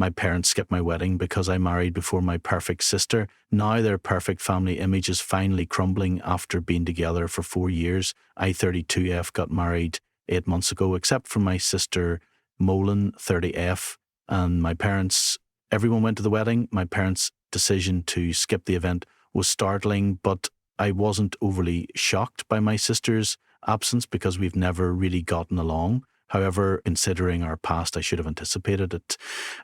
my parents skipped my wedding because I married before my perfect sister. Now their perfect family image is finally crumbling after being together for 4 years. I, 32F, got married 8 months ago, except for my sister Meline, 30F, and my parents. Everyone went to the wedding. My parents' decision to skip the event was startling, but I wasn't overly shocked by my sister's absence because we've never really gotten along. However, considering our past, I should have anticipated it.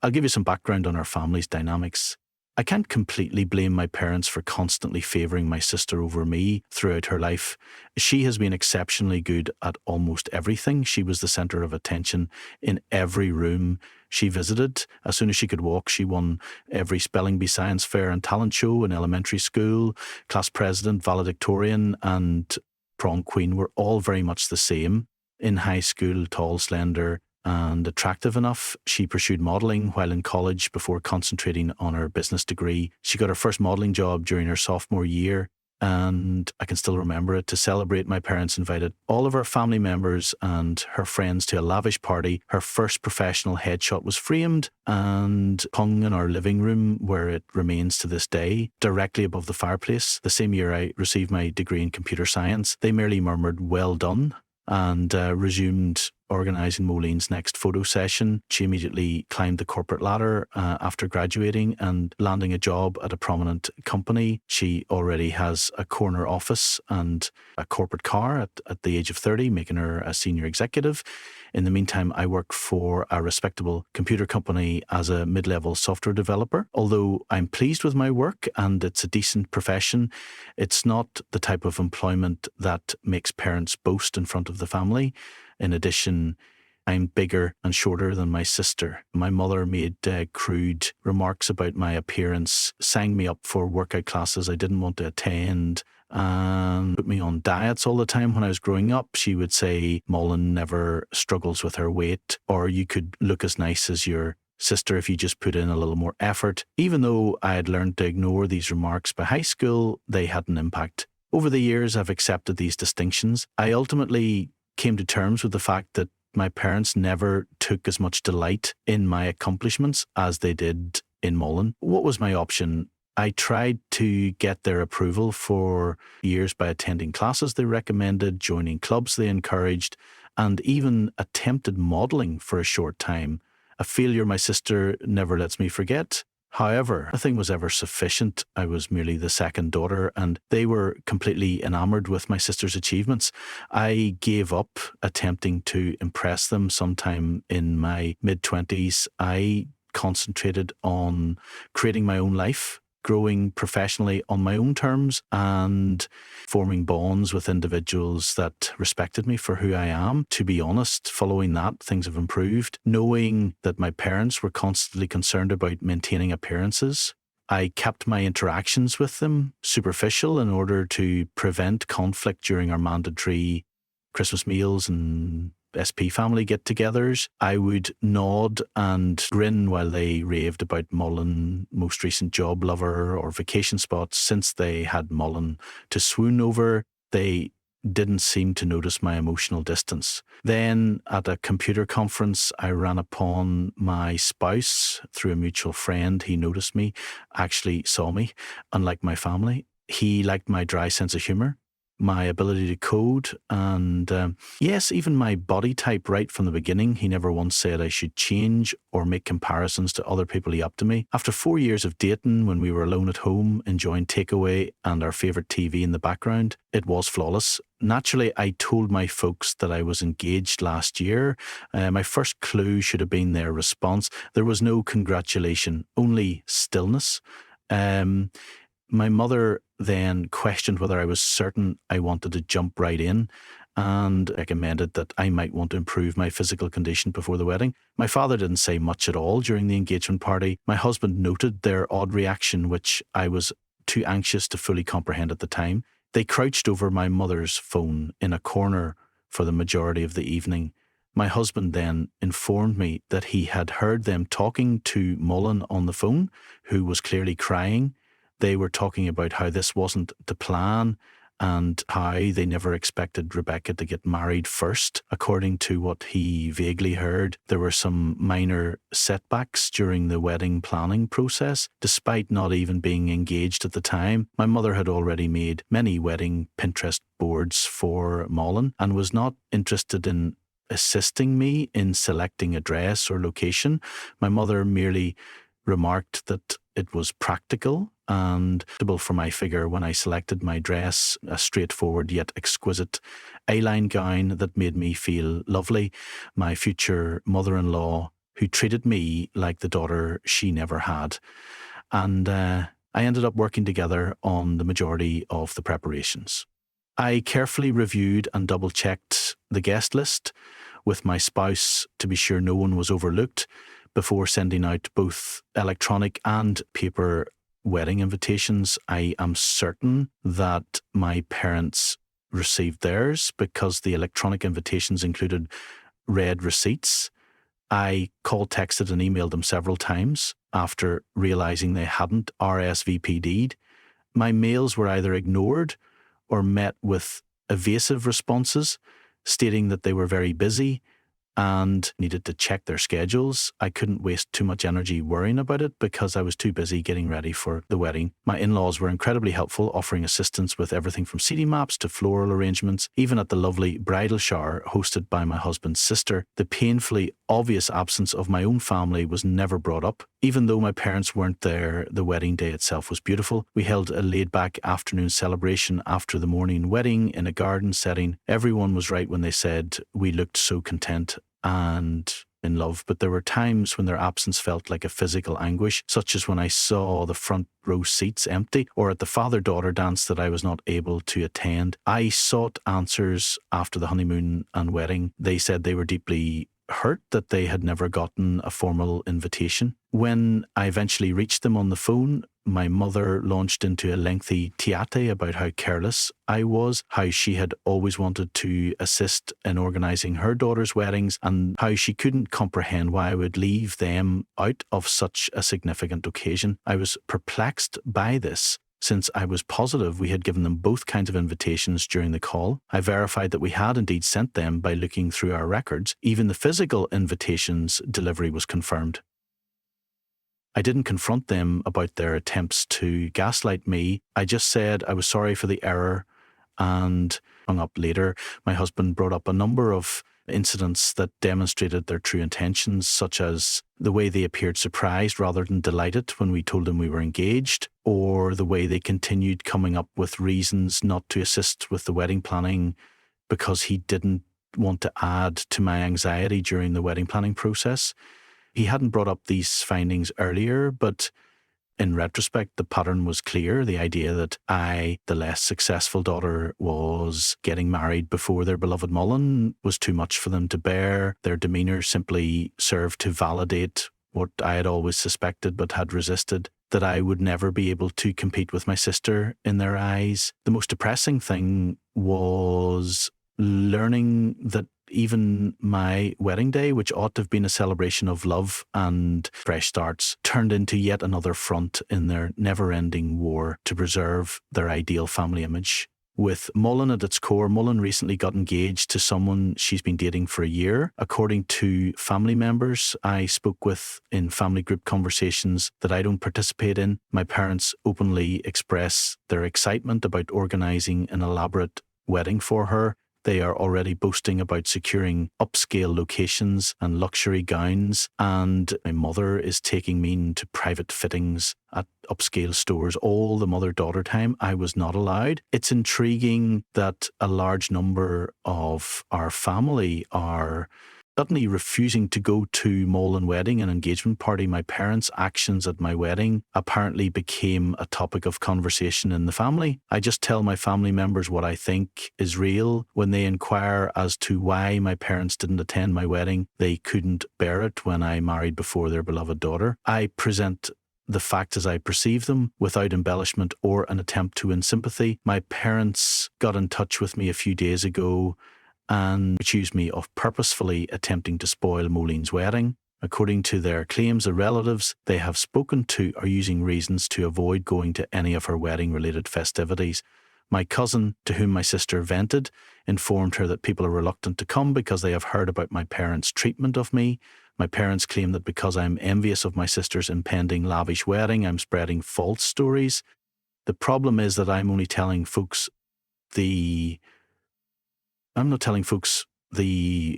I'll give you some background on our family's dynamics. I can't completely blame my parents for constantly favouring my sister over me throughout her life. She has been exceptionally good at almost everything. She was the centre of attention in every room she visited. As soon as she could walk, she won every spelling bee, science fair and talent show in elementary school. Class president, valedictorian and prom queen were all very much the same. In high school, tall, slender and attractive enough. She pursued modelling while in college before concentrating on her business degree. She got her first modelling job during her sophomore year, and I can still remember it. To celebrate, my parents invited all of her family members and her friends to a lavish party. Her first professional headshot was framed and hung in our living room, where it remains to this day, directly above the fireplace. The same year I received my degree in computer science. They merely murmured, "Well done," and resumed organising Moline's next photo session. She immediately climbed the corporate ladder after graduating and landing a job at a prominent company. She already has a corner office and a corporate car at the age of 30, making her a senior executive. In the meantime, I work for a respectable computer company as a mid-level software developer. Although I'm pleased with my work and it's a decent profession, it's not the type of employment that makes parents boast in front of the family. In addition, I'm bigger and shorter than my sister. My mother made crude remarks about my appearance, sang me up for workout classes I didn't want to attend, and put me on diets all the time when I was growing up. She would say, "Meline never struggles with her weight," or "You could look as nice as your sister if you just put in a little more effort." Even though I had learned to ignore these remarks by high school, they had an impact. Over the years, I've accepted these distinctions. I ultimately came to terms with the fact that my parents never took as much delight in my accomplishments as they did in Meline. What was my option? I tried to get their approval for years by attending classes they recommended, joining clubs they encouraged, and even attempted modelling for a short time, a failure my sister never lets me forget. However, nothing was ever sufficient. I was merely the second daughter, and they were completely enamoured with my sister's achievements. I gave up attempting to impress them sometime in my mid-20s. I concentrated on creating my own life, growing professionally on my own terms, and forming bonds with individuals that respected me for who I am. To be honest, following that, things have improved. Knowing that my parents were constantly concerned about maintaining appearances, I kept my interactions with them superficial in order to prevent conflict during our mandatory Christmas meals and SP family get-togethers. I would nod and grin while they raved about Meline, most recent job lover or vacation spots. Since they had Meline to swoon over, they didn't seem to notice my emotional distance. Then at a computer conference, I ran upon my spouse through a mutual friend. He noticed me, actually saw me, unlike my family. He liked my dry sense of humour, my ability to code, and yes, even my body type right from the beginning. He never once said I should change or make comparisons to other people he upped to me. After 4 years of dating, when we were alone at home, enjoying takeaway and our favourite TV in the background, it was flawless. Naturally, I told my folks that I was engaged last year. My first clue should have been their response. There was no congratulation, only stillness. My mother then questioned whether I was certain I wanted to jump right in, and recommended that I might want to improve my physical condition before the wedding. My father didn't say much at all during the engagement party. My husband noted their odd reaction, which I was too anxious to fully comprehend at the time. They crouched over my mother's phone in a corner for the majority of the evening. My husband then informed me that he had heard them talking to Meline on the phone, who was clearly crying. They were talking about how this wasn't the plan and how they never expected Rebecca to get married first. According to what he vaguely heard, there were some minor setbacks during the wedding planning process. Despite not even being engaged at the time, my mother had already made many wedding Pinterest boards for Meline and was not interested in assisting me in selecting a dress or location. My mother merely remarked that it was practical and suitable for my figure when I selected my dress, a straightforward yet exquisite A-line gown that made me feel lovely. My future mother-in-law, who treated me like the daughter she never had. And I ended up working together on the majority of the preparations. I carefully reviewed and double-checked the guest list with my spouse to be sure no one was overlooked before sending out both electronic and paper wedding invitations. I am certain that my parents received theirs because the electronic invitations included red receipts. I called, texted and emailed them several times after realising they hadn't RSVP'd. My mails were either ignored or met with evasive responses stating that they were very busy and needed to check their schedules. I couldn't waste too much energy worrying about it because I was too busy getting ready for the wedding. My in-laws were incredibly helpful, offering assistance with everything from city maps to floral arrangements. Even at the lovely bridal shower hosted by my husband's sister, the painfully obvious absence of my own family was never brought up. Even though my parents weren't there, the wedding day itself was beautiful. We held a laid-back afternoon celebration after the morning wedding in a garden setting. Everyone was right when they said we looked so content and in love, but there were times when their absence felt like a physical anguish, such as when I saw the front row seats empty or at the father-daughter dance that I was not able to attend. I sought answers after the honeymoon and wedding. They said they were deeply hurt that they had never gotten a formal invitation. When I eventually reached them on the phone, my mother launched into a lengthy tiate about how careless I was, how she had always wanted to assist in organising her daughter's weddings, and how she couldn't comprehend why I would leave them out of such a significant occasion. I was perplexed by this, since I was positive we had given them both kinds of invitations during the call. I verified that we had indeed sent them by looking through our records. Even the physical invitations delivery was confirmed. I didn't confront them about their attempts to gaslight me. I just said I was sorry for the error and hung up later. My husband brought up a number of incidents that demonstrated their true intentions, such as the way they appeared surprised rather than delighted when we told them we were engaged, or the way they continued coming up with reasons not to assist with the wedding planning because he didn't want to add to my anxiety during the wedding planning process. He hadn't brought up these findings earlier, but in retrospect, the pattern was clear. The idea that I, the less successful daughter, was getting married before their beloved Meline was too much for them to bear. Their demeanour simply served to validate what I had always suspected but had resisted, that I would never be able to compete with my sister in their eyes. The most depressing thing was learning that even my wedding day, which ought to have been a celebration of love and fresh starts, turned into yet another front in their never-ending war to preserve their ideal family image. With Meline at its core, Meline recently got engaged to someone she's been dating for a year. According to family members I spoke with in family group conversations that I don't participate in, my parents openly express their excitement about organising an elaborate wedding for her. They are already boasting about securing upscale locations and luxury gowns, and my mother is taking me to private fittings at upscale stores. All the mother-daughter time I was not allowed. It's intriguing that a large number of our family are suddenly refusing to go to Meline wedding and engagement party. My parents' actions at my wedding apparently became a topic of conversation in the family. I just tell my family members what I think is real. When they inquire as to why my parents didn't attend my wedding, they couldn't bear it when I married before their beloved daughter. I present the facts as I perceive them, without embellishment or an attempt to win sympathy. My parents got in touch with me a few days ago and accused me of purposefully attempting to spoil Moline's wedding. According to their claims, the relatives they have spoken to are using reasons to avoid going to any of her wedding-related festivities. My cousin, to whom my sister vented, informed her that people are reluctant to come because they have heard about my parents' treatment of me. My parents claim that because I'm envious of my sister's impending lavish wedding, I'm spreading false stories. The problem is that I'm not telling folks the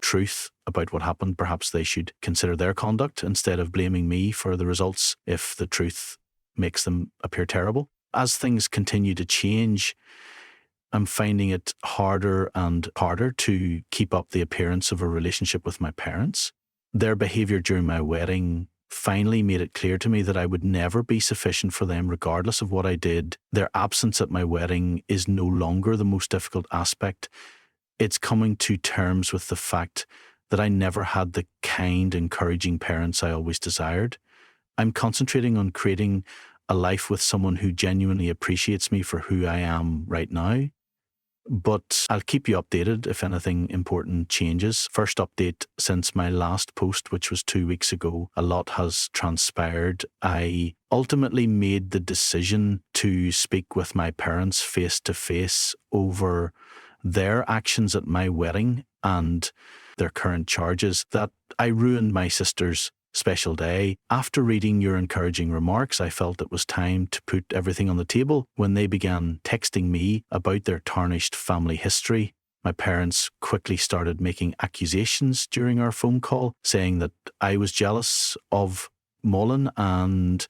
truth about what happened. Perhaps they should consider their conduct instead of blaming me for the results if the truth makes them appear terrible. As things continue to change, I'm finding it harder and harder to keep up the appearance of a relationship with my parents. Their behaviour during my wedding finally made it clear to me that I would never be sufficient for them regardless of what I did. Their absence at my wedding is no longer the most difficult aspect. It's coming to terms with the fact that I never had the kind, encouraging parents I always desired. I'm concentrating on creating a life with someone who genuinely appreciates me for who I am right now. But I'll keep you updated if anything important changes. First update since my last post, which was 2 weeks ago, a lot has transpired. I ultimately made the decision to speak with my parents face to face over their actions at my wedding and their current charges, that I ruined my sister's special day. After reading your encouraging remarks, I felt it was time to put everything on the table. When they began texting me about their tarnished family history, my parents quickly started making accusations during our phone call, saying that I was jealous of Meline and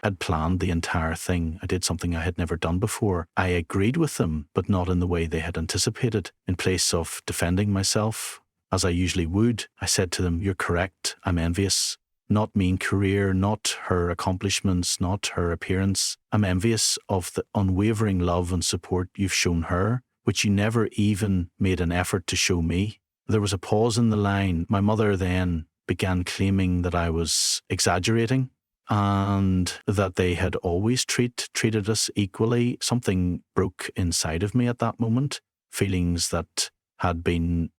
had planned the entire thing. I did something I had never done before. I agreed with them, but not in the way they had anticipated. In place of defending myself, as I usually would, I said to them, "You're correct, I'm envious. Not mean career, not her accomplishments, not her appearance. I'm envious of the unwavering love and support you've shown her, which you never even made an effort to show me." There was a pause in the line. My mother then began claiming that I was exaggerating and that they had always treated us equally. Something broke inside of me at that moment. Feelings that had been